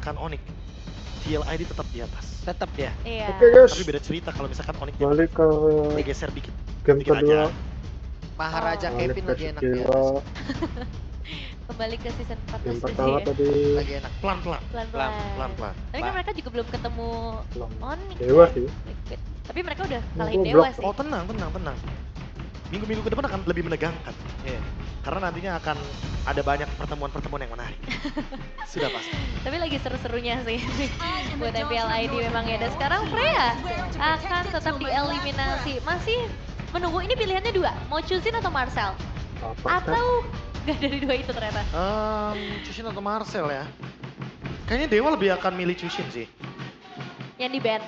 misalkan Onyx, TLID tetap di atas. Tetap ya. Iya. Oke guys, Tapi beda cerita kalau misalkan Onyxnya balik ke digeser dikit game aja. kedua. Maharaja Balik Kevin ke lagi enak di atas. Sekiro. Kembali ke season 14 Game tadi pertama ya. tadi Lagi enak. pelan-pelan. Pelan-pelan. Tapi kan mereka juga belum ketemu belum Onyx. Dewa kan? sih. Liquid. Tapi mereka udah Nah, kalahin gua Dewa blok. sih. Oh tenang. Minggu-minggu ke depan akan lebih menegangkan. Iya. Karena nantinya akan ada banyak pertemuan-pertemuan yang menarik. Sudah pasti. Tapi lagi seru-serunya sih buat MPL ID memang ya. Dan sekarang Freya akan tetap dieliminasi. Masih menunggu, ini pilihannya dua, mau Chuzin atau Marcel? Apakah Atau gak dari dua itu ternyata? Chushin atau Marcel ya? Kayaknya Dewa lebih akan milih Chushin sih. Yang di ban?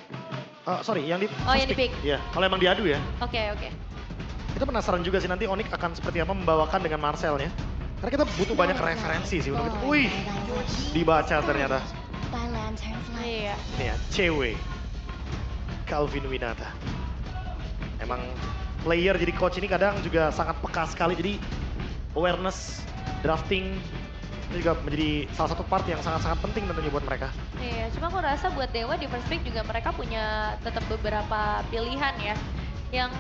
Sorry, yang di Oh, first yang di pick. Iya, kalau emang diadu ya. Oke. Kita penasaran juga sih nanti Onyx akan seperti apa membawakan dengan Marcelnya. Karena kita butuh banyak referensi sih untuk itu. Wih, dibaca ternyata. Iya. Ini ya, cewek. Calvin Winata. Emang player jadi coach ini kadang juga sangat peka sekali. Jadi awareness, drafting, itu juga menjadi salah satu part yang sangat-sangat penting tentunya buat mereka. Iya, cuma aku rasa buat Dewa di first pick juga mereka punya tetap beberapa pilihan ya. Yang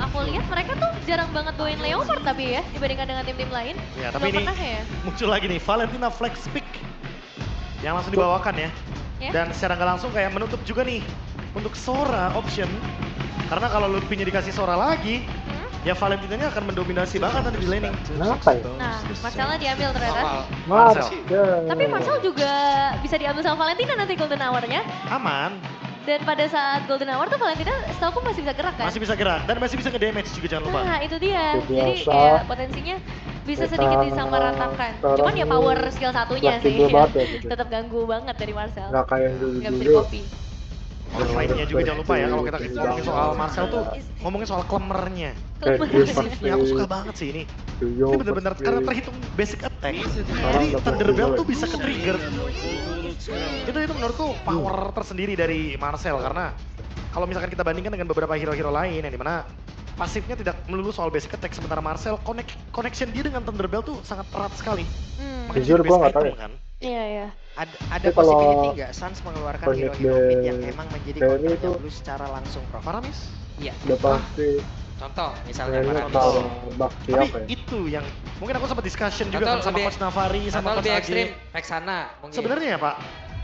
aku lihat mereka tuh jarang banget bawain Leopard tapi ya dibandingkan dengan tim-tim lain. Ya, tapi Belum ini pernah ya. muncul lagi nih, Valentina Flex pick yang langsung dibawakan ya. Ya. Dan secara nggak langsung kayak menutup juga nih untuk Sora option. Karena kalau Lutfinya dikasih Sora lagi, ya Valentinanya akan mendominasi banget nanti di laning. kenapa ya? Nah, Marcelnya diambil ternyata. Marcel. Tapi Marcel juga bisa diambil sama Valentina nanti Golden Hour-nya. Aman, Dan pada saat Golden Hour tuh Valentina setahu aku masih bisa gerak kan? masih bisa gerak dan masih bisa nge-damage juga jangan lupa. Nah itu dia, Itu jadi biasa. kayak potensinya bisa Kita sedikit disamaratakan. Cuman ya power skill satunya sih, fleksibel banget ya gitu. tetap ganggu banget dari Marcel. Nggak kayak yang Nggak bisa dulu-dulu. di-copy. Lainnya juga jangan lupa ya kalau kita ngomongin soal Marcel tuh ngomongin soal klemernya. Pasifnya aku suka banget sih ini. Ini bener-bener karena terhitung basic attack. Jadi Thunderbelt tuh bisa ke-trigger. Itu menurutku power tersendiri dari Marcel karena kalau misalkan kita bandingkan dengan beberapa hero-hero lain yang dimana pasifnya tidak melulu soal basic attack, sementara Marcel connection dia dengan Thunderbelt tuh sangat erat sekali. Makanya Jujur jadi gua best nggak tahu item ya. kan. Iya. Ada Tapi kalau possibility nggak Suns mengeluarkan Connect hero-hero mid yang the emang menjadi Ferry counternya itu- Blue secara langsung, Prof? Faramis? Iya. Udah pasti Contoh, misalnya kayaknya Faramis. kalau bakti Tapi apa ya? itu yang mungkin aku sempat discussion juga Atau kan sama lebih- Coach Navari sama Atau Coach lebih AG. ekstrim, Rexana mungkin. Sebenarnya ya Pak,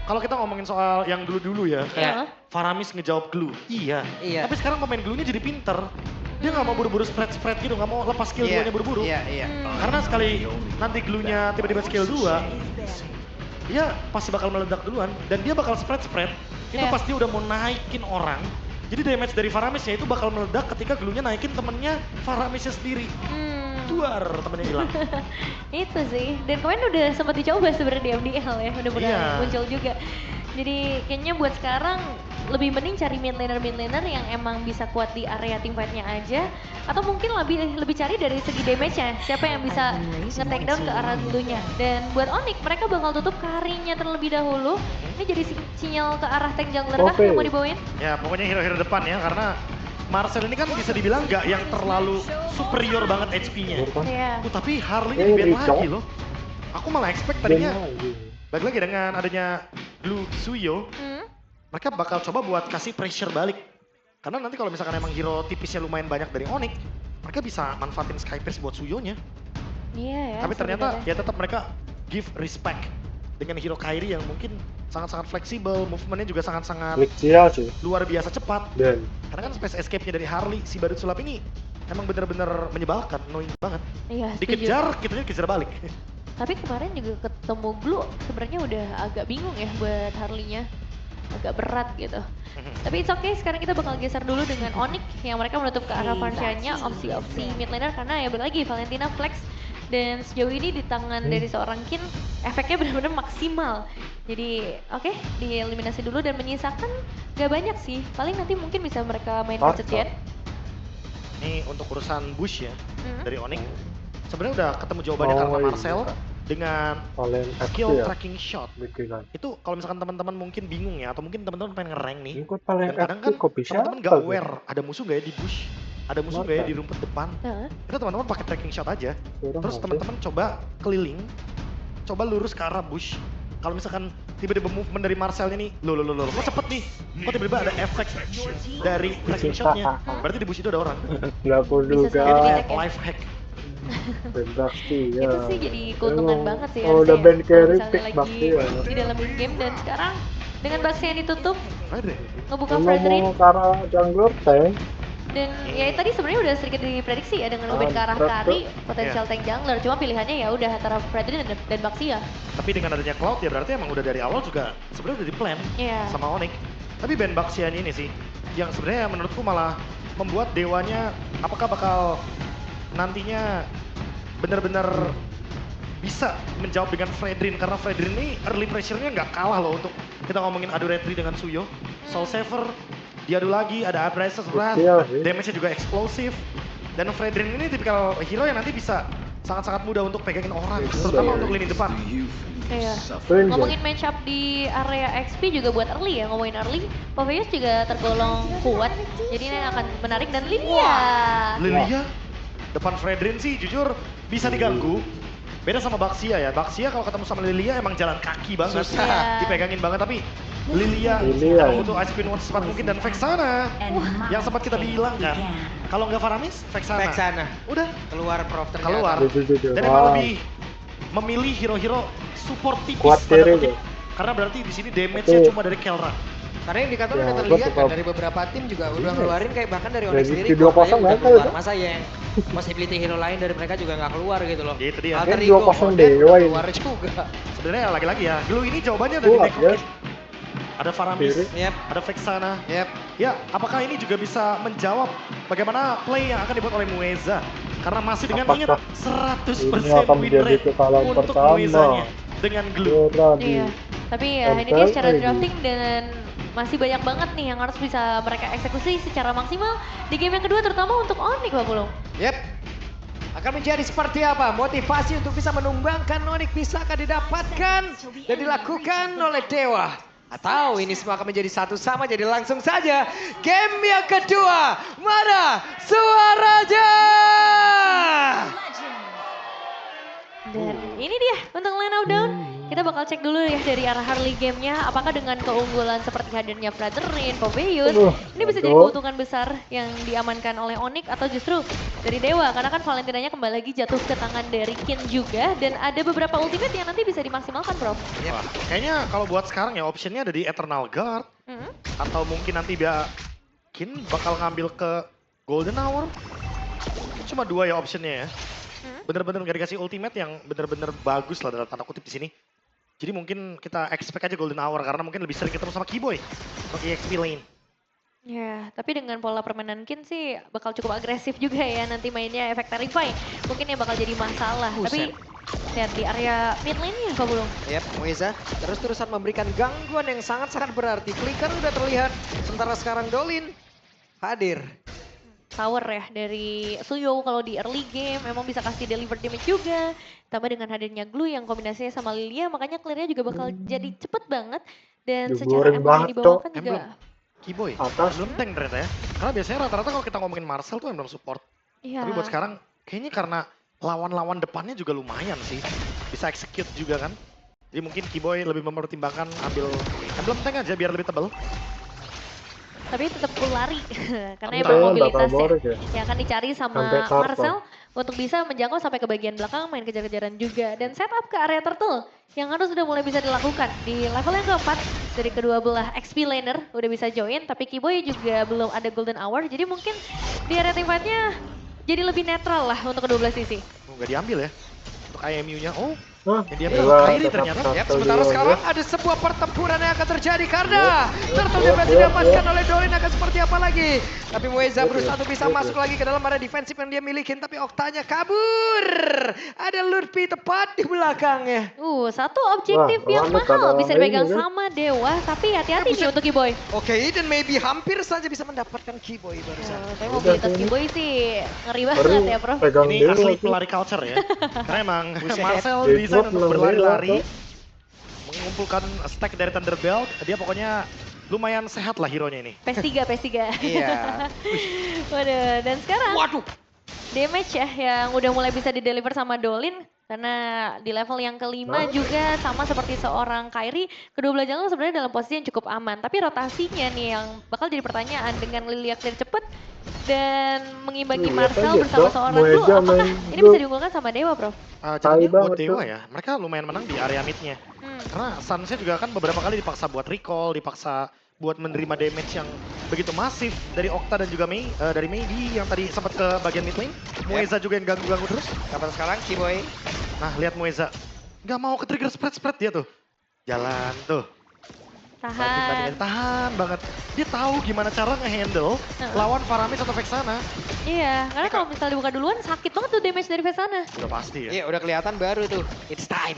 kalau kita ngomongin soal yang dulu-dulu ya, kayak Iya. Faramis ngejawab glue, iya. Iya. Tapi sekarang pemain glue-nya jadi pinter. Dia nggak mau buru-buru spread gitu, nggak mau lepas skill Iya, 2-nya buru-buru. Iya. Karena sekali nanti glue-nya tiba-tiba skill 2, dia pasti bakal meledak duluan. Dan dia bakal spread, itu Iya. pas dia udah mau naikin orang. Jadi damage dari Faramisnya itu bakal meledak ketika glue-nya naikin temennya Faramisnya sendiri. Duar, temennya hilang. Itu sih, dan kemarin udah sempat dicoba sebenarnya di MDL ya, udah pernah Iya. muncul juga. Jadi kayaknya buat sekarang lebih mending cari mid laner yang emang bisa kuat di area teamfight-nya aja, atau mungkin lebih cari dari segi damage-nya, siapa yang bisa nge-take down ke arah dulunya. Dan buat Onyx mereka bakal tutup carry-nya terlebih dahulu. Ini jadi sinyal ke arah tank jungler kah Oke. yang mau dibawain? Ya pokoknya hero-hero depan ya, karena Marcel ini kan bisa dibilang nggak yang terlalu superior banget HP-nya. Iya. Tapi Harley-nya Eh, di-ban Rico. lagi loh. Aku malah expect tadinya, balik lagi dengan adanya Blue Suyo, mereka bakal coba buat kasih pressure balik. Karena nanti kalau misalkan emang hero tipisnya lumayan banyak dari Onyx, mereka bisa manfaatin Skypierce buat Suyonya. Iya ya. Tapi ternyata sebenarnya. ya tetap mereka give respect dengan hero Kairi yang mungkin sangat-sangat fleksibel, movementnya juga sangat-sangat Lixia sih. luar biasa cepat. Dan Karena kan space escape-nya dari Harley, si badut sulap ini emang bener-bener menyebalkan, annoying banget. Iya, setuju. Dikejar, kita kejar balik. Tapi kemarin juga ketemu Glue sebenarnya udah agak bingung ya buat Harley-nya. Agak berat gitu. Tapi it's okay, sekarang kita bakal geser dulu dengan Onyx yang mereka menutup ke arah Vancianya opsi-opsi mid laner karena ya balik lagi Valentina flex dan sejauh ini di tangan dari seorang Kin efeknya benar-benar maksimal. Jadi oke, dieliminasi dulu dan menyisakan gak banyak sih. Paling nanti mungkin bisa mereka main Gadget Jet. Ini untuk urusan Bush ya, Hmm. dari Onyx. Sebenarnya udah ketemu jawabannya Oh, karena iya. Marcel dengan paling skill aktif ya tracking shot. bikinan. Itu kalau misalkan teman-teman mungkin bingung ya, atau mungkin teman-teman pengen nge-rank nih. Ini kok paling Dan kadang kan aktif kok bisa teman-teman gak aware, ada musuh gak ya di bush, ada musuh gak ya Mata. di rumput depan. Heeh. Itu teman-teman pakai tracking shot aja. Kurang Terus aja. teman-teman coba keliling, coba lurus ke arah bush. kalau misalkan tiba-tiba movement dari Marcelnya nih, loh, kok cepet nih? Kok tiba-tiba ada efek dari tracking shotnya? Berarti di bush itu ada orang. Nggak perlu Bisa juga. jadi Kayak Cek ya? life hack. Ben Bakti ya. Itu sih jadi keuntungan banget sih Oh, harusnya udah ya, band kalau carry misalnya pick lagi Bakti ya. di dalam game dan sekarang dengan Baxi yang ditutup, Ada. ngebuka Emang Fredrin mau ke arah jungler tank. dan ya tadi sebenarnya udah sedikit diprediksi ya dengan ngeband ke arah Berat Kari tuh. potensial tank jungler, cuma pilihannya ya udah antara Fredrin dan Baxi ya. Tapi dengan adanya Cloud ya berarti emang udah dari awal juga sebenarnya udah di plan Iya. sama Onyx. Tapi Ben Baxian ini sih yang sebenarnya menurutku malah membuat dewanya apakah bakal nantinya benar-benar bisa menjawab dengan Fredrin karena Fredrin ini early pressure-nya nggak kalah loh untuk kita ngomongin adu retri dengan Suyo, Soul Saver, diadu lagi ada Abrasive Wrath, Iya sih. damage-nya juga eksplosif dan Fredrin ini tipikal hero yang nanti bisa sangat-sangat mudah untuk pegangin orang, terutama untuk lini depan. Iya. Ranger. Ngomongin matchup di area XP juga buat early ya, ngomongin early, Poveus juga tergolong kuat, jadi ini akan menarik dan Lilia. Lilia depan Fredrin sih jujur bisa diganggu. Beda sama Baxia ya. Baxia kalau ketemu sama Lilia emang jalan kaki banget. Susah. Iya. Dipegangin banget tapi Lilia Lilia. emang butuh ice spin one secepat mungkin dan Vexana yang sempat kita bilang kan. Kalau nggak Faramis, Vexana. Back sana. Udah Keluar Prof ternyata. keluar. Jujur. Dan emang Wah. lebih memilih hero-hero support tipis Kuat pada diri kutip. tuh. Karena berarti di sini damage-nya Tapi- cuma dari Kelra. Karena indikator Ya, udah gua terlihat suka- kan dari beberapa tim juga udah ngeluarin kayak bahkan dari Onyx Dari sendiri video Korea kosong udah nggak keluar. tahu. Masa yang possibility hero lain dari mereka juga nggak keluar gitu loh. Itu dia. Alter Kan Ego 2-0 Oden Dewa udah ini. keluar juga. Sebenarnya lagi-lagi ya. Glue ini jawabannya ada di Kuat Necro ya. Kid. Ada Faramis, Diri. Yep, ada Vexana. yep. Ya, apakah ini juga bisa menjawab bagaimana play yang akan dibuat oleh Mueza? Karena masih dengan Apakah ingat 100% ini akan win menjadi rate kekalahan untuk pertama? Muezanya dengan Glue. Iya. Tapi ya ini dia MPL secara lagi. drafting dan masih banyak banget nih yang harus bisa mereka eksekusi secara maksimal di game yang kedua terutama untuk Onyx Pak Pulung. Yep. Akan menjadi seperti apa? Motivasi untuk bisa menumbangkan Onyx bisakah didapatkan dan dilakukan oleh Dewa? Atau ini semua akan menjadi satu sama, jadi langsung saja game yang kedua. Mana suaranya? Dan ini dia untuk line out down. Kita bakal cek dulu ya dari arah early game-nya. Apakah dengan keunggulan seperti hadirnya Fredrin, Poveus, ini bisa jadi keuntungan besar yang diamankan oleh Onyx atau justru dari Dewa. Karena kan Valentinanya kembali lagi jatuh ke tangan dari Kin juga. Dan ada beberapa ultimate yang nanti bisa dimaksimalkan bro. Wah, kayaknya kalau buat sekarang ya optionnya ada di Eternal Guard. Hmm. Atau mungkin nanti Kin bakal ngambil ke Golden Hour. Cuma dua ya optionnya ya. Bener-bener gak dikasih ultimate yang bener-bener bagus lah dalam tanda kutip di sini. Jadi mungkin kita expect aja Golden Hour karena mungkin lebih sering ketemu sama Keyboy untuk EXP lane. Ya, tapi dengan pola permainan Kin sih bakal cukup agresif juga ya nanti mainnya efek Terrify. Mungkin yang bakal jadi masalah. Tapi lihat di area mid lane-nya Pak Bulung. Yep, Mueza terus-terusan memberikan gangguan yang sangat-sangat berarti. Flicker udah terlihat, sementara sekarang Dolin hadir. Power ya dari Suyo kalau di early game memang bisa kasih deliver damage juga. Tambah dengan hadirnya Glue yang kombinasinya sama Lilia makanya clear-nya juga bakal jadi cepet banget. Dan secara Diboring emang yang banget, dibawakan Cok. juga. Keyboy, Atas. belum tank ternyata ya. Karena biasanya rata-rata kalau kita ngomongin Marcel tuh emang support. Iya. Tapi buat sekarang kayaknya karena lawan-lawan depannya juga lumayan sih. Bisa execute juga kan. Jadi mungkin Keyboy lebih mempertimbangkan ambil emblem tank aja biar lebih tebal. Tapi tetap full lari karena Betul, emang mobilitasnya boros ya. yang akan dicari sama Sampai karton. Marcel untuk bisa menjangkau sampai ke bagian belakang main kejar-kejaran juga dan setup ke area turtle yang harus sudah mulai bisa dilakukan di level yang keempat dari kedua belah XP laner udah bisa join tapi Keyboy juga belum ada golden hour jadi mungkin di area teamfight-nya jadi lebih netral lah untuk kedua belah sisi. Oh, nggak diambil ya untuk IMU-nya. Oh, Hah? yang diambil Dewa Kairi tetap ternyata. satu Yap, sementara juga. sekarang ada sebuah pertempuran yang akan terjadi karena turtle damage didapatkan oleh Dolin akan seperti apa lagi. Tapi Mueza berusaha untuk bisa masuk lagi ke dalam area defensif yang dia milikin tapi Oktanya kabur. Ada Lurpi tepat di belakangnya. Satu objektif Wah, yang Ronet mahal ada bisa ini dipegang kan? sama Dewa tapi hati-hati buset. nih untuk Keyboy. Oke, dan maybe hampir saja bisa mendapatkan Keyboy barusan. Tapi mobilitas sih. Keyboy sih ngeri Baru banget ya bro. pegang Ini Dewa asli tuh. pelari culture ya. Karena emang Buset. Marcel Dewa bisa untuk menang berlari-lari. Dewa, Mengumpulkan stack dari Thunderbelt. Dia pokoknya lumayan sehat lah hero-nya ini. PS3. Iya. Waduh, dan sekarang Waduh. damage ya yang udah mulai bisa dideliver sama Dolin Karena di level yang kelima Nah. juga sama seperti seorang Kairi, kedua belah jungle sebenarnya dalam posisi yang cukup aman. Tapi rotasinya nih yang bakal jadi pertanyaan dengan Lilia clear cepet dan mengimbangi Lihat Marcel aja, bersama Cok. seorang Blue. Moeza Apakah main ini Blue. bisa diunggulkan sama Dewa, Prof? Jadinya buat banget, Dewa Cok. ya, mereka lumayan menang di area midnya. Hmm. Karena Suns-nya juga kan beberapa kali dipaksa buat recall, dipaksa buat menerima damage yang begitu masif dari Okta dan juga dari Maybe yang tadi sempat ke bagian mid lane. Moeza juga yang ganggu-ganggu terus. Kapan sekarang Ciboy? Nah, lihat Moeza. Nggak mau ke trigger spread dia tuh. Jalan tuh. Tahan. Tahan banget. Dia tahu gimana cara ngehandle lawan Faramis atau Vexana. Iya, karena kalau misalnya dibuka duluan sakit banget tuh damage dari Vexana. Udah pasti ya. Iya udah kelihatan baru tuh. It's time.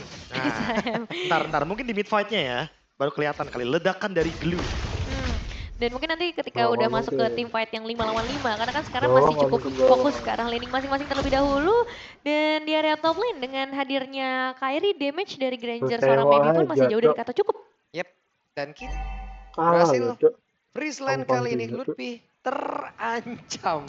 Nah, ntar mungkin di mid fight-nya ya. Baru kelihatan kali ledakan dari glue. Dan mungkin nanti ketika Oh, udah masuk ke oke. tim fight yang 5 lawan 5, karena kan sekarang Oh, masih cukup oke. fokus ke arah laning masing-masing terlebih dahulu. Dan di area top lane dengan hadirnya Kairi, damage dari Granger seorang Kecewa Maybe pun masih aja, jauh dari Cok. kata cukup. Yep. Dan kita Kalah berhasil loh, Cok. freeze lane Gampang kali ini. juga, Cok. Lutfi terancam.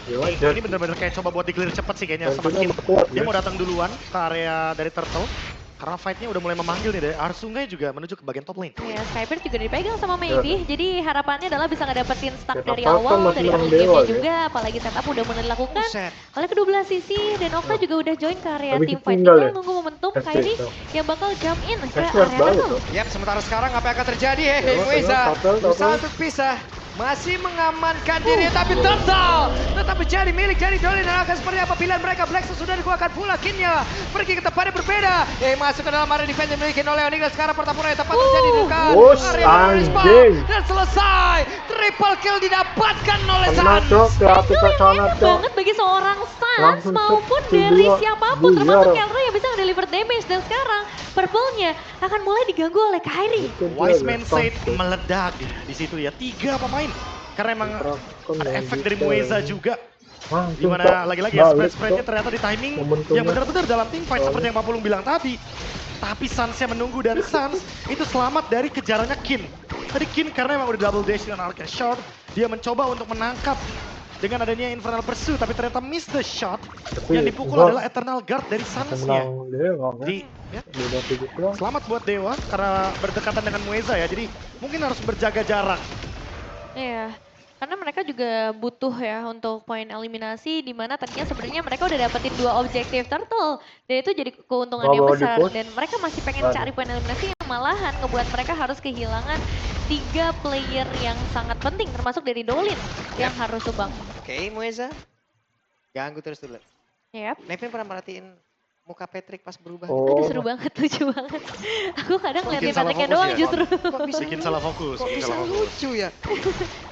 Gimana, Ini bener-bener kayak coba buat di-clear cepet sih kayaknya sama Tentunya Kim. kuat Dia ya. mau datang duluan ke area dari Turtle. Karena fight-nya udah mulai memanggil nih dari arah sungai juga menuju ke bagian top lane. Ya, Skyper juga dipegang sama Maybe, jadi harapannya adalah bisa ngedapetin stack Ya, dari apa-apa awal, masih dari menang early Dewa, game-nya ya. juga, apalagi setup udah mulai dilakukan Buset. oleh kedua belah sisi, dan Okta juga udah join ke area Habis team fight. ditinggal Tinggal ya? nunggu momentum That's it, Kairi no. yang bakal jump in ke That's area balik, tunnel. Cok. Yap, sementara sekarang apa yang akan terjadi? Tengok, Mueza tengok, berusaha Turtle. untuk pisah. Masih mengamankan diri, tapi Turtle tetap menjadi milik dari Dolin. Dan akan seperti apa pilihan mereka? Blackstone sudah dikeluarkan pula, Kinnya pergi ke tempat yang berbeda. Masuk ke dalam area defense yang dimiliki oleh Onyx. Sekarang pertempuran yang tepat terjadi di dekat Wush, area respawn. anjing. Dan selesai, triple kill didapatkan oleh Kena, Cok. Suns. Kreatif ke sana, Enak Cok. banget bagi seorang Suns Langsung maupun cek dari kedua, siapapun, buyar. termasuk Kelra yang bisa nge-deliver damage. Dan sekarang purple-nya akan mulai diganggu oleh Kairi. Itu dia, Wise Man respon, Said Cok. meledak di situ ya. 3 pemain. Karena emang Terapkan ada yang efek dari detail. Moeza juga. Langsung, Dimana Cok. lagi-lagi ya Balik, spread-spreadnya Cok. ternyata di timing Momentumnya. yang benar-benar dalam team fight Balik. seperti yang Pak Pulung bilang tadi. Tapi Suns-nya menunggu dan Suns itu selamat dari kejarannya Kin. Tadi Kin karena emang udah double dash dengan Arcane Shot, dia mencoba untuk menangkap dengan adanya Infernal Pursuit, tapi ternyata miss the shot. Tapi, Yang dipukul gua adalah Eternal Guard dari Suns-nya. menang Dewa, kan? Jadi ya, Beda 7 selamat buat Dewa karena berdekatan dengan Mueza ya, jadi mungkin harus berjaga jarak. Iya, karena mereka juga butuh ya untuk poin eliminasi, di mana tadinya sebenarnya mereka udah dapetin 2 objektif turtle, dan itu jadi keuntungan Nggak yang mau besar, di-push. dan mereka masih pengen Aduh. cari poin eliminasi yang malahan ngebuat mereka harus kehilangan 3 player yang sangat penting, termasuk dari Dolin yang harus sumbang. Oke, Mueza. Ganggu terus dulu. Yap. Nevin pernah merhatiin muka Patrick pas berubah? Oh, Aduh seru banget, lucu banget. Aku kadang Bikin ngeliatin salah Patricknya fokus doang ya? justru. Kok bisa Bikin salah fokus, Kok bikin bisa salah fokus. lucu ya?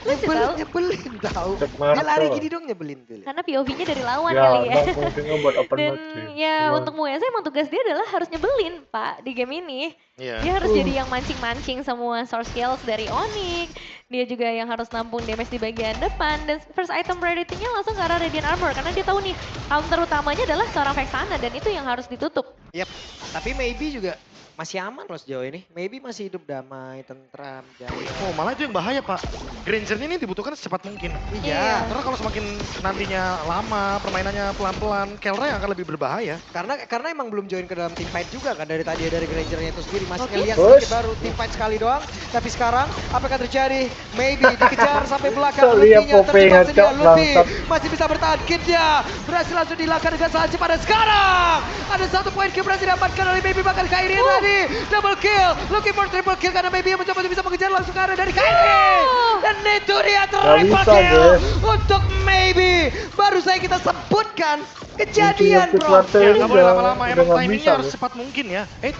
Lucu tau. Nyebelin tau. Cek Dia lari Marcel. gini dong nyebelin tuh. Karena POV-nya dari lawan Ya, kali ya. enggak mungkin buat open Dan match sih. ya Cuman, untuk Mueza emang tugas dia adalah harus nyebelin Pak di game ini. Iya. Dia harus jadi yang mancing-mancing semua source kills dari Onyx. Dia juga yang harus nampung damage di bagian depan. Dan first item priority-nya langsung ke arah Radiant Armor. Karena dia tahu nih counter utamanya adalah seorang Vexana. Dan itu yang harus ditutup. Yap, tapi maybe juga masih aman loh sejauh ini. Maybe masih hidup damai, tentram, jaya. Oh malah itu yang bahaya Pak. Granger-nya ini dibutuhkan secepat mungkin. Iya. Karena kalau semakin nantinya lama, permainannya pelan-pelan, Kelra yang akan lebih berbahaya. Karena emang belum join ke dalam team fight juga kan dari tadi dari Grangernya itu sendiri masih Oke. ngeliat Push. sedikit baru team fight sekali doang. Tapi sekarang apa yang terjadi? Maybe dikejar sampai belakang. Tuh, lihat Lutfi-nya Popeye terjebak sendirian. ngacok, Lutfi bangsat. masih bisa bertahan. Kid-nya berhasil langsung dilakukan dengan sangat cepat. Dan sekarang ada 1 poin kill berhasil didapatkan oleh Maybe bahkan Kairi tadi. Double kill, looking for triple kill karena Maybe mencoba untuk bisa mengejar langsung ke arah dari Kairi. Dan itu dia triple bisa, kill guys. untuk Maybe. Baru saya kita sebutkan kejadian Kunci bro. Pratnya Ya ini nggak boleh udah- lama-lama, udah emang nggak timingnya bisa, harus Bos. cepat mungkin ya. Wait,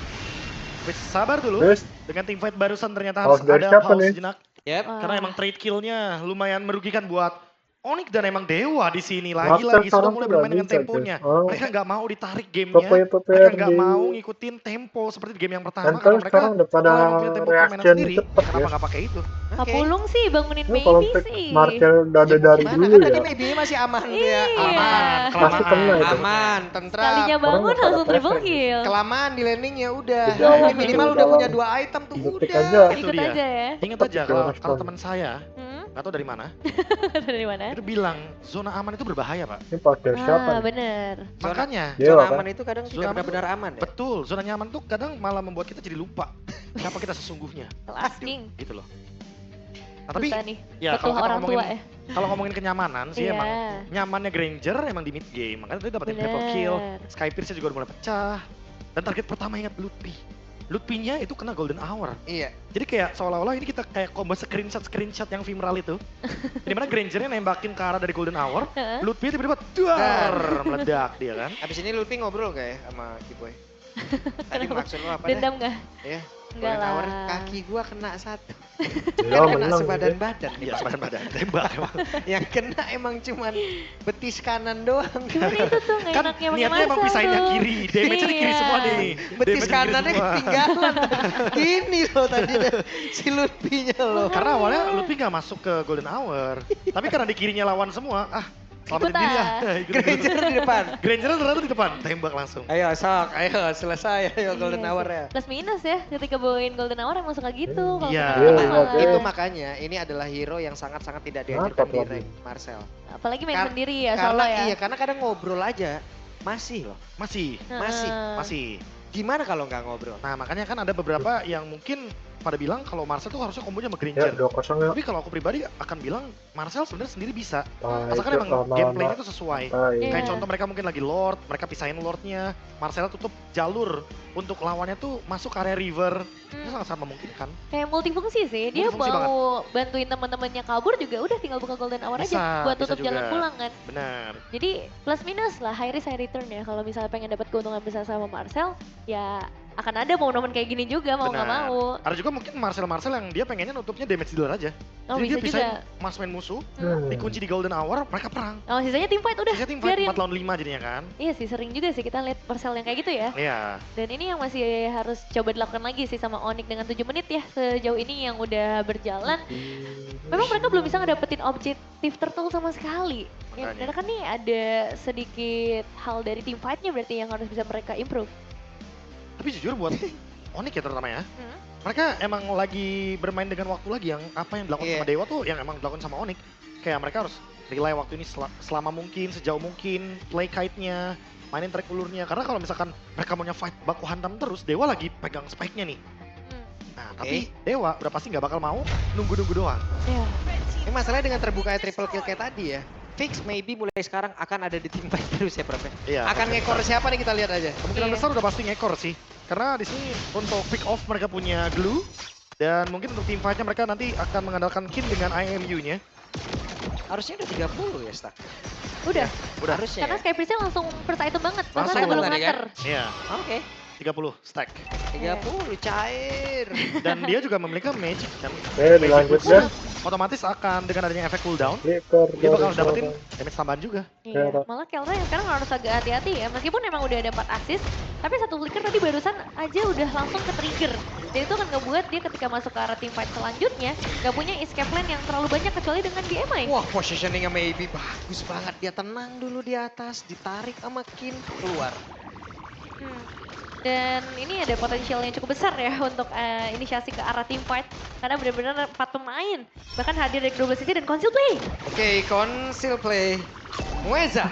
sabar dulu. Bos. Dengan tim fight barusan ternyata Pause harus dari ada siapa pause nih? jenak. Yep. Karena emang trade kill-nya lumayan merugikan buat Onyx dan emang Dewa di sini Marcel lagi-lagi sudah sekarang mulai tuh bermain nggak dengan bisa, temponya. guys. Oh. Mereka nggak mau ditarik gamenya, Popeye mereka nggak di- mau ngikutin tempo seperti di game yang pertama Kan karena mereka sekarang udah pada kalau emang punya tempo permainan reaction sendiri, cepet kenapa ya. nggak pakai itu? Kapulung sih bangunin Ini kalau Maybe pick sih. Marcel udah ada dari Gimana? dulu Kan ya. tadi Maybe masih aman dia. Iya. Aman. Pasti kena itu. Aman, tentram. Kalinya bangun Orang nggak langsung pada triple pressing. kill. Kelamaan di landingnya udah. Jauh, Minimal jauh, udah jauh. punya 2 item tuh Detik udah. aja. Itu Ikut dia. aja ya. Ingat Cepet aja itu kalau respon. teman saya Hmm? nggak tahu dari mana, Dari mana? itu bilang zona aman itu berbahaya pak. Ini pada siapa nih? Bener. Makanya, Dewa Zona kan? aman itu kadang Zona tidak aman benar-benar aman ya. betul, zona nyaman tuh kadang malah membuat kita jadi lupa siapa kita sesungguhnya, Asking. gitu loh. Nah tapi Susah nih. ya Petuah orang tua ya. kalau ngomongin kenyamanan sih Iya. emang nyamannya Granger emang di mid game, makanya tadi dapetin triple kill, Bener. Sky Pierce juga udah mulai pecah, dan target pertama ingat Lutpi-nya itu kena golden hour. Iya. Jadi kayak seolah-olah ini kita kayak combo screenshot yang Vimral itu. Dimana Grangernya nembakin ke arah dari golden hour, Heeh. Lutpi tiba-tiba duar meledak dia kan. Abis ini Lutfi ngobrol gak ya sama Kiboy? Tadi Kenapa? maksud lo apa dah? Dendam nggak? Ya. Enggak Golden Hour, lah. kaki gua kena satu. Ya Kan kena menang. sebadan-badan. Iya sebadan badan tembak emang. Yang kena emang cuman betis kanan doang. Cuman itu tuh nggak Kan enaknya pakai niatnya emang Marcel pisahin yang tuh. kiri, damage-nya di kiri Iya. semua nih. Betis Damage di kiri kanannya semua. ketinggalan. Gini loh tadi dah, si Lutfinya loh. Karena awalnya Lutfi nggak masuk ke golden hour, tapi karena di kirinya lawan semua, selamatin diri ya. Granger di depan. Granger ternyata di depan, tembak langsung. Ayo sok, ayo selesai, ayo golden Iya hour sih. ya. Plus minus ya, ketika bawain golden hour emang suka gitu. Kalau Iya. kena Iya, malah. iya. Itu makanya ini adalah hero yang sangat-sangat tidak dianjurkan Mantap di lagi. rank Marcel. Apalagi main Kar- sendiri ya, Karena solo ya. iya, karena kadang ngobrol aja masih loh. Masih, Heeh. masih. Gimana kalau nggak ngobrol? Nah makanya kan ada beberapa yang mungkin pada bilang kalau Marcel tuh harusnya kombonya sama Ya Granger. 2-0 ya. Tapi kalau aku pribadi akan bilang Marcel sebenarnya sendiri bisa. Nah, Asalkan itu emang lama-lama. gameplaynya itu sesuai. Iya. Kayak contoh mereka mungkin lagi Lord, mereka pisahin Lordnya, Marcel tutup jalur untuk lawannya tuh masuk ke area river. Itu sangat-sangat memungkinkan. Kayak multifungsi sih, dia Multifungsi mau bantuin teman-temannya kabur juga udah tinggal buka golden hour Bisa, aja buat bisa tutup jalan juga. pulang kan. Benar. Jadi plus minus lah, high risk high return ya. Kalau misalnya pengen dapat keuntungan besar sama Marcel, ya akan ada momen-momen kayak gini juga mau nggak Benar. mau. Ada juga mungkin Marcel yang dia pengennya nutupnya damage dealer aja. Oh Jadi bisa dia pisahin juga. marksman musuh, Hmm. dikunci di golden hour, mereka perang. Oh sisanya team fight udah Biasanya tim fight biarin. 4 lawan 5 jadinya kan. Iya sih sering juga sih kita lihat Marcel yang kayak gitu ya. Iya. Dan ini yang masih harus coba dilakukan lagi sih sama Onyx dengan 7 menit ya sejauh ini yang udah berjalan. Memang mereka belum bisa ngedapetin objektif turtle sama sekali. Ya, Makanya. karena kan nih ada sedikit hal dari team fight-nya berarti yang harus bisa mereka improve. Tapi jujur buat Onyx ya terutama ya. Hmm. Mereka emang lagi bermain dengan waktu lagi yang apa yang dilakukan Iya. sama Dewa tuh yang emang dilakukan sama Onyx. Kayak mereka harus relay waktu ini selama mungkin, sejauh mungkin, play kite-nya, mainin track ulurnya. Karena kalau misalkan mereka maunya fight baku hantam terus, Dewa lagi pegang spike-nya nih. Hmm. Nah, tapi Dewa udah pasti nggak bakal mau nunggu-nunggu doang. Ya. Ini masalahnya dengan terbukanya triple kill kayak tadi ya. Fix maybe mulai sekarang akan ada di tim fight terus ya Prof. Iya. Akan ngekor siapa nih kita lihat aja. Kemungkinan Iya. besar udah pasti ngekor sih. Karena di sini untuk pick off mereka punya glue. Dan mungkin untuk team fight-nya mereka nanti akan mengandalkan Kin dengan IMU-nya. Harusnya udah 30 ya Stak. Udah, Udah. Harusnya karena ya. Sky Priest-nya langsung first item banget. Bahkan Langsung. sebelum Tadi kan? nganter. Iya, Oke. 30 stack. 30 cair. Dan dia juga memiliki magic kan. Dilanjut ya. Otomatis akan dengan adanya efek cooldown, Flicker dia bakal dari dapetin seorang. damage tambahan juga. Iya, Kera. malah Kelra yang sekarang harus agak hati-hati ya. Meskipun emang udah ada 4 assist, tapi satu flicker tadi barusan aja udah langsung ke trigger. Dan itu akan ngebuat dia ketika masuk ke arah team fight selanjutnya, nggak punya escape lane yang terlalu banyak kecuali dengan BMI. Wah, positioningnya maybe bagus banget. Dia tenang dulu di atas, ditarik sama Kin keluar. Hmm. Dan ini ada potensial yang cukup besar ya untuk inisiasi ke arah team fight. Karena benar-benar 4 pemain. Bahkan hadir dari kedua belah sisi dan conceal play. Oke, conceal play. Mueza.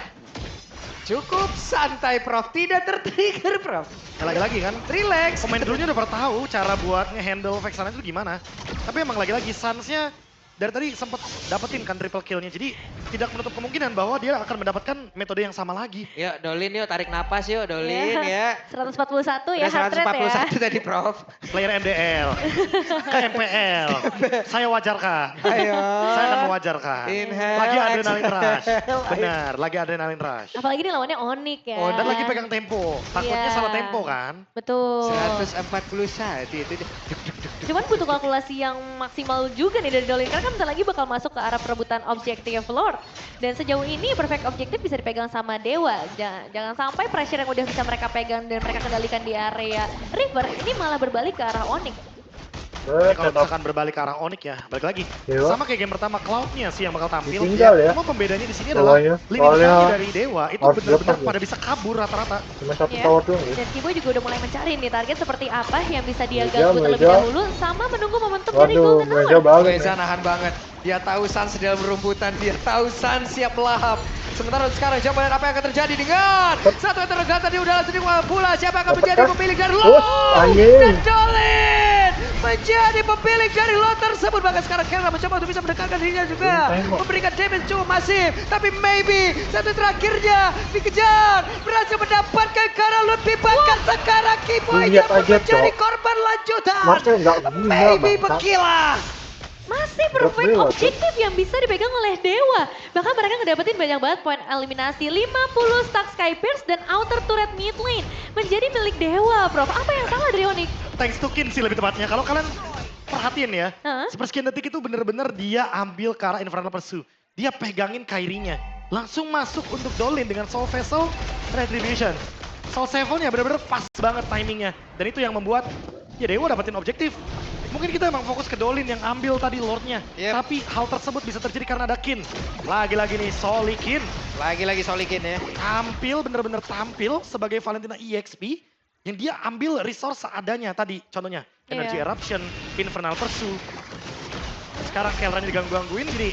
Cukup santai Prof, tidak tertrigger Prof. Ya, lagi-lagi kan, Relax. pemain dulunya udah pernah tahu cara buat nge-handle Vexana itu gimana. Tapi emang lagi-lagi Suns-nya dari tadi sempat dapetin kan triple kill-nya. Jadi tidak menutup kemungkinan bahwa dia akan mendapatkan metode yang sama lagi. Yuk, Dolin yuk, tarik napas yuk, Dolin ya. 141 ya Udah heart rate ya. 141 tadi Prof. Player MDL, ke MPL, saya wajarkan. Ayo. Saya akan mewajarkan. Inhale, Lagi adrenaline rush. exhale. Benar, lagi adrenaline rush. Apalagi ini lawannya Onyx ya. Oh, Dan lagi pegang tempo. Takutnya Iya. salah tempo kan. Betul. 141 itu dia. Cuman butuh kalkulasi yang maksimal juga nih dari Dolin. Karena kan bentar lagi bakal masuk ke arah perebutan objektif Lord. Dan sejauh ini perfect objektif bisa dipegang sama Dewa. Jangan sampai pressure yang udah bisa mereka pegang dan mereka kendalikan di area River, ini malah berbalik ke arah Onyx. Jadi kalau misalkan berbalik ke arah Onyx ya, balik lagi. Dewa. Sama kayak game pertama, Cloud-nya sih yang bakal tampil. Ditinggal ya. Cuma pembedanya di sini adalah Soalnya- lini soalnya depannya dari Dewa itu harus benar-benar dilepas ya. pada bisa kabur rata-rata. Cuma satu Iya. tower doang ya. Dan Kibo juga udah mulai mencari nih target seperti apa yang bisa dia Meja, ganggu terlebih meja. dahulu sama menunggu momentum dari Waduh, Golden meja Hour. banget. Mueza nahan banget. Dia tahu Sans sedang berumputan, dia tahu Sans siap melahap. Sementara sekarang coba lihat apa yang akan terjadi dengan satu interrogat tadi udah langsung dibuang pula. Siapa yang akan menjadi pemilik dari lot? Dan Dolin menjadi pemilik dari lot tersebut. Bahkan sekarang Kelra mencoba untuk bisa mendekatkan dirinya juga. Memberikan damage cukup masif. Tapi maybe satu terakhirnya dikejar. Berhasil mendapatkan karena Lutfi. Bahkan sekarang Kiboy yang menjadi korban lanjutan. Maybe Bekila. Masih bermain objektif yang bisa dipegang oleh Dewa. Bahkan mereka ngedapetin banyak banget poin eliminasi. 50 stack Sky Pierce dan outer turret mid lane menjadi milik Dewa, Prof. Apa yang salah dari Onyx? Thanks to Kin sih lebih tepatnya. Kalau kalian perhatiin ya, sepersekian detik itu bener-bener dia ambil ke arah Infernal Pursuit. Dia pegangin Kairinya. Langsung masuk untuk Dolin dengan Soul Vessel Retribution. Soul Seven-nya bener-bener pas banget timingnya. Dan itu yang membuat ya Dewa dapetin objektif. Mungkin kita emang fokus ke Dolin yang ambil tadi Lordnya. Tapi hal tersebut bisa terjadi karena ada Kin. Lagi-lagi nih Solikin. Lagi-lagi Solikin ya. Tampil, bener-bener tampil sebagai Valentina EXP. Yang dia ambil resource seadanya tadi. Contohnya Energy Eruption, Infernal Pursuit. Sekarang Kelranya diganggu-gangguin jadi.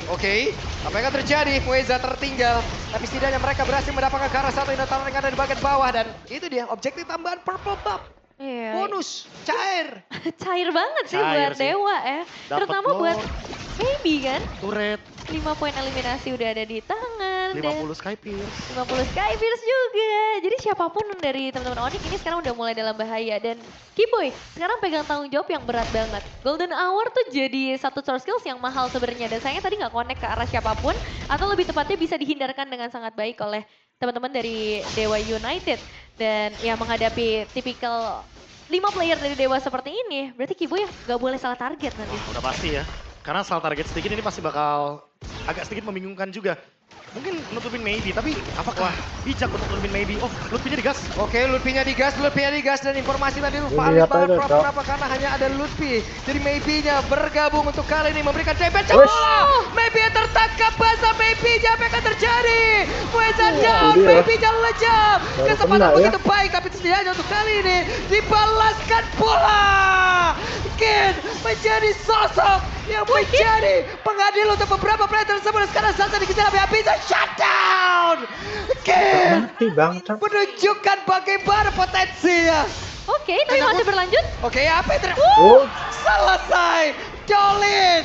Oke. Apa yang akan terjadi? Weza tertinggal. Tapi setidaknya mereka berhasil mendapatkan ke arah satu Indotaran yang ada di bagian bawah. Dan itu dia objektif tambahan Purple Buff. Bonus, cair. Cair banget sih buat Dewa ya. Terutama buat Maybe kan. Turret. 5 poin eliminasi udah ada di tangan. 50 Sky Pierce. 50 Sky Pierce juga. Jadi siapapun dari teman-teman Onyx ini sekarang udah mulai dalam bahaya. Dan Kiboy sekarang pegang tanggung jawab yang berat banget. Golden Hour tuh jadi satu source skills yang mahal sebenarnya. Dan sayangnya tadi nggak connect ke arah siapapun. Atau lebih tepatnya bisa dihindarkan dengan sangat baik oleh teman-teman dari Dewa United. Dan ya menghadapi tipikal 5 player dari Dewa seperti ini, berarti Kiboy gak boleh salah target nanti. Udah pasti ya, karena salah target sedikit ini pasti bakal agak sedikit membingungkan juga. Mungkin nutupin Maybe, tapi apakah bijak untuk nutupin Maybe? Oh, Lutfinya digas. Oke, Lutfinya digas dan informasi tadi valid banget kenapa karena hanya ada Lutfi. Jadi Maybe-nya bergabung untuk kali ini memberikan damage. Maybe tertangkap basah Maybe-nya apa yang akan terjadi? Weza down, Maybe-nya lejam. Kesempatan begitu baik tapi setidaknya untuk kali ini dibalaskan pula. Kin menjadi sosok yang menjadi pengadil untuk beberapa player tersebut. Sekarang Sansa dikejar habis-habisan. Shutdown! Kin menunjukkan bagaimana potensinya. Oke, tapi masih berlanjut. Oke, apa yang terjadi? Selesai! Dolin!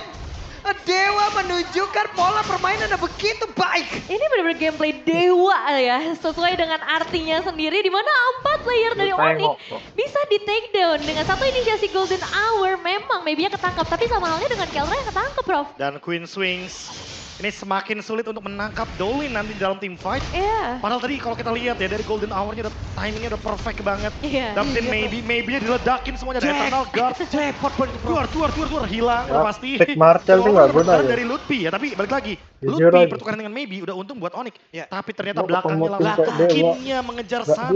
Dewa menunjukkan pola permainan yang begitu baik. Ini benar-benar gameplay Dewa ya, sesuai dengan artinya sendiri. Di mana 4 player dari Onyx bisa di take down dengan satu inisiasi Golden Hour. Memang maybe-nya ketangkap, tapi sama halnya dengan Kelra yang ketangkap, Prof. Dan Queen Swings ini semakin sulit untuk menangkap Dolin nanti di dalam team fight. Padahal tadi kalau kita lihat ya dari Golden Hour-nya timingnya udah perfect banget. Dapetin Maybe-nya diledakin semuanya dari Eternal Guard. Keluar, hilang udah pasti. Pick Martel tuh gak guna dari Lutfi ya, tapi balik lagi. Lutfi pertukaran dengan Maybe udah untung buat Onyx. Tapi ternyata belakangnya langsung Kinnya mengejar Sans.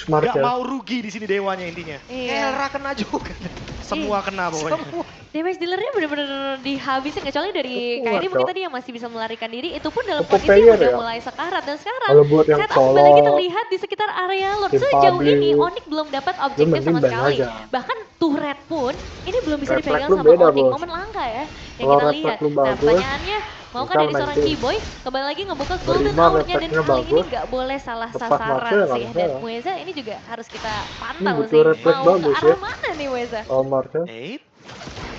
Gak mau rugi di sini Dewanya intinya. Kelra kena juga. Semua kena pokoknya. Damage dealernya bener-bener dihabisin, kecuali dari Kairi mungkin tadi yang masih bisa melarikan diri, itu pun dalam kondisi yang udah mulai sekarat. Dan sekarang setup kembali kita lihat di sekitar area Lord. Sejauh ini Onyx belum dapat objektif sama sekali. Bahkan turret pun ini belum bisa dipegang sama Onyx. Momen langka ya yang kita lihat. Nah pertanyaannya, maukah dari seorang Kiboy kembali lagi ngebuka Golden Hour-nya, dan kali ini nggak boleh salah sasaran sih. Dan Weza ini juga harus kita pantau sih, mau ke arah mana nih Weza.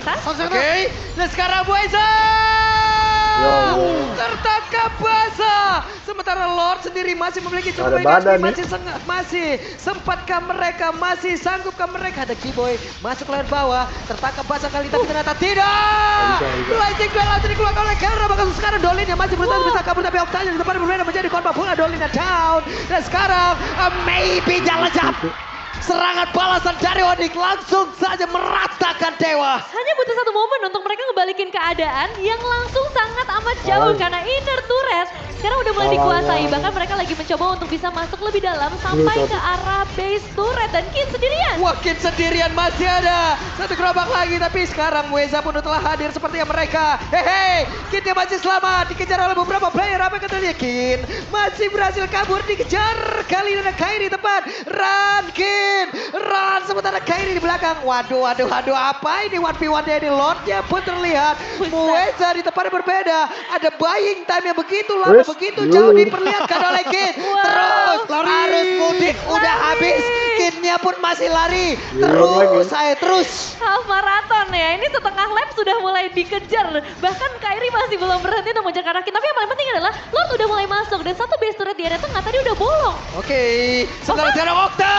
Oke, dan sekarang Weza tertangkap basah. Sementara Lord sendiri masih memiliki cukup HP, masih sempatkah mereka, masih sanggupkah mereka? Ada Kiboy masuk lewat bawah, tertangkap basah kali tapi ternyata tidak. Lightning Bell langsung dikeluarkan oleh Kelra. Bahkan sekarang Dolin yang masih berusaha bisa kabur, tapi Octanya di depan berbeda menjadi korban pula. Dolin down. Dan sekarang Maybe jalan jump. Serangan balasan dari Onyx langsung saja meratakan Dewa. Hanya butuh satu momen untuk mereka ngebalikin keadaan yang langsung sangat amat jauh. Karena inner turret sekarang udah mulai dikuasai. Bahkan mereka lagi mencoba untuk bisa masuk lebih dalam sampai ke arah base turret. Dan Kin sendirian. Wah, Kin sendirian masih ada. Satu gerobak lagi, tapi sekarang Weza pun telah hadir seperti yang mereka. Hehe, Kin dia masih selamat. Dikejar oleh beberapa player. Apa yang katanya Kin? Masih berhasil kabur, dikejar. Kali ini ada Kairi tepat. Run Kin. Run, sementara Kairi di belakang. Waduh, apa ini 1v1 dari Lordnya pun terlihat. Mueza di tempat yang berbeda. Ada buying time yang begitu lama, begitu jauh diperlihatkan oleh Kid. Terus arus mudik udah habis. Kidnya pun masih lari. Terus. Half marathon ya, ini setengah lap sudah mulai dikejar. Bahkan Kairi masih belum berhenti untuk mengejar Karakin. Tapi yang paling penting adalah Lord udah mulai masuk. Dan satu base turret di area tengah tadi udah bolong. Oke, sekarang Okta.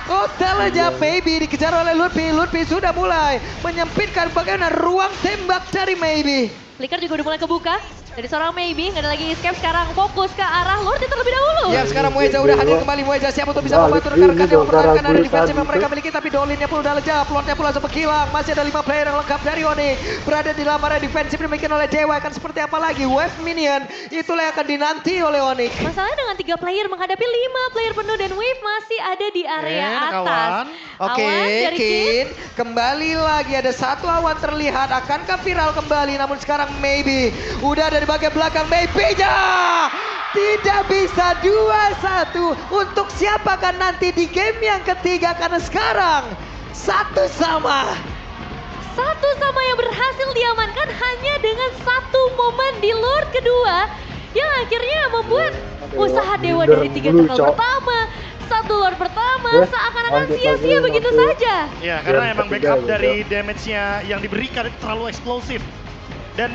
Okta aja Maybe dikejar oleh Lutfi. Lutfi sudah mulai menyempitkan bagaimana ruang tembak dari Maybe. Flicker juga udah mulai kebuka. Dari seorang Maybe, nggak ada lagi escape, sekarang fokus ke arah Lord terlebih dahulu. Ya, sekarang Mueza udah hadir kembali. Mueza siap untuk bisa membantu rekan-rekan yang mempertahankan area defensif yang mereka miliki. Tapi Dolinnya pun udah lejap, Lordnya pun langsung menghilang. Masih ada 5 player yang lengkap dari Onyx. Berada di dalam area defensif dimiliki oleh Dewa. Akan seperti apa lagi? Wave Minion, itulah yang akan dinanti oleh Onyx. Masalahnya dengan 3 player menghadapi 5 player penuh dan Wave masih ada di area atas. Oke, Kid. Kembali lagi ada satu awan terlihat. Akankah viral kembali? Namun sekarang Maybe udah ada di bagian belakang. Maybe-nya tidak bisa 2-1. Untuk siapakah nanti di game yang ketiga? Karena sekarang satu sama yang berhasil diamankan hanya dengan satu momen di Lord kedua yang akhirnya membuat usaha Dewa dari 3 tackle pertama, 1 Lord pertama seakan-akan sia-sia begitu saja. Ya, karena emang backup dari damage-nya yang diberikan itu terlalu eksplosif. Dan